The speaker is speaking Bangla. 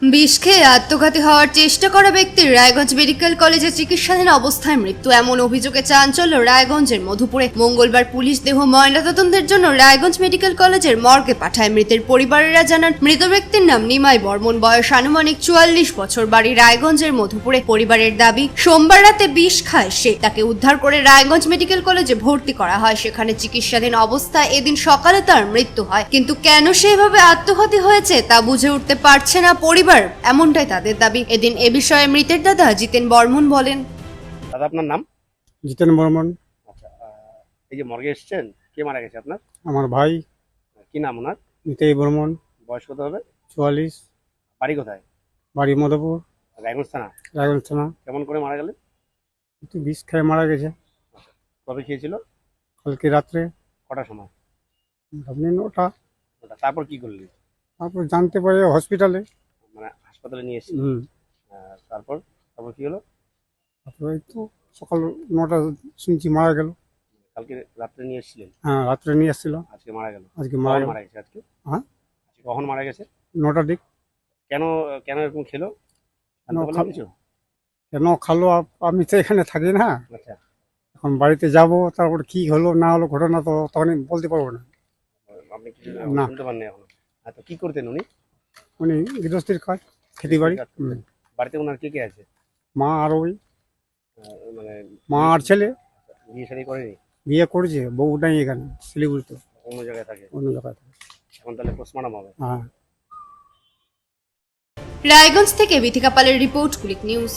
বিষ খেয়ে আত্মঘাতী হওয়ার চেষ্টা করা ব্যক্তির রায়গঞ্জ মেডিকেল কলেজে চিকিৎসাধীন অবস্থায় মৃত্যু। এমন অভিযোগে চাঞ্চল্য রায়গঞ্জের মধুপুরে। মঙ্গলবার পুলিশ দেহ ময়নাতদন্তের জন্য রায়গঞ্জ মেডিকেল কলেজের মর্গে পাঠায়। মৃতের পরিবারেরা জানান, মৃত ব্যক্তির নাম নিমাই বর্মন, বয়স আনুমানিক 44 বছর, বাড়ি রায়গঞ্জের মধুপুরে। পরিবারের দাবি, সোমবার রাতে বিষ খায় সে। তাকে উদ্ধার করে রায়গঞ্জ মেডিকেল কলেজে ভর্তি করা হয়। সেখানে চিকিৎসাধীন অবস্থায় এদিন সকালে তার মৃত্যু হয়। কিন্তু কেন সেভাবে আত্মঘাতী হয়েছে তা বুঝে উঠতে পারছে না পরিবার, এমনটাই তাদের দাবি। এদিন এ বিষয়ে মৃতের দাদা জিতেন বর্মন বলেন। দাদা, আপনার নাম? জিতেন বর্মন। আচ্ছা, এই যে মর্গে এসেছেন, কে মারা গেছে আপনার? আমার ভাই কি নাম ওনার? নিতাই বর্মন, বয়স কত হবে? 44, বাড়ি কোথায়? বাড়ি মধুপুর, রায়গঞ্জ থানা। রায়গঞ্জ থানা। কেমন করে মারা গেলেন? একটু বিষ খেয়ে মারা গেছে কবে খেয়েছিল? কালকে রাত্রে, কটার সময়? আপনি 9টা। তারপর কি করলেন? তারপর জানতে পারে হসপিটালে। মানে হাসপাতালে নিয়ে এসেছি। তারপর তারপর কি হলো? তারপর এই তো সকাল 9টা শুনছি মারা গেল। কালকে রাত্রে নিয়ে এসেছিলেন, হ্যাঁ, রাত্রে নিয়ে এসেছিল, আজকে মারা গেল। আজকে কখন মারা গেল। মারা গেছে আজকে? হ্যাঁ, আজকে কখন মারা গেছে? 9টার দিক। কেন কেন এরকম খেলো? কেন জানতে পারলেন কিছু? কেন খালো? আমি তো এখানে থাকি না, আচ্ছা, এখন বাড়িতে যাব, তারপর কি হলো না হলো ঘটনা তো তখন বলতে পারবো না। আপনি কিছু না। শুনতে পাননি এখনো? তো কি করতেন উনি? উনি গৃহস্থির কাজ, খেতে বাড়ি। কাজ করতেন? বাড়িতে ওনার কে কে আছে? মা আর ওই মানে মা আর ছেলে। বিয়ে শাদী করেনি? বিয়ে করেছে, বউ নাই এখানে, শিলিগুড়িতে অন্য জায়গায় থাকে? অন্য জায়গায় থাকে। এখন তাহলে পোস্টমর্টম হবে? হ্যাঁ। রায়গঞ্জ থেকে বিথিকা পালের রিপোর্ট, কুলিক নিউজ।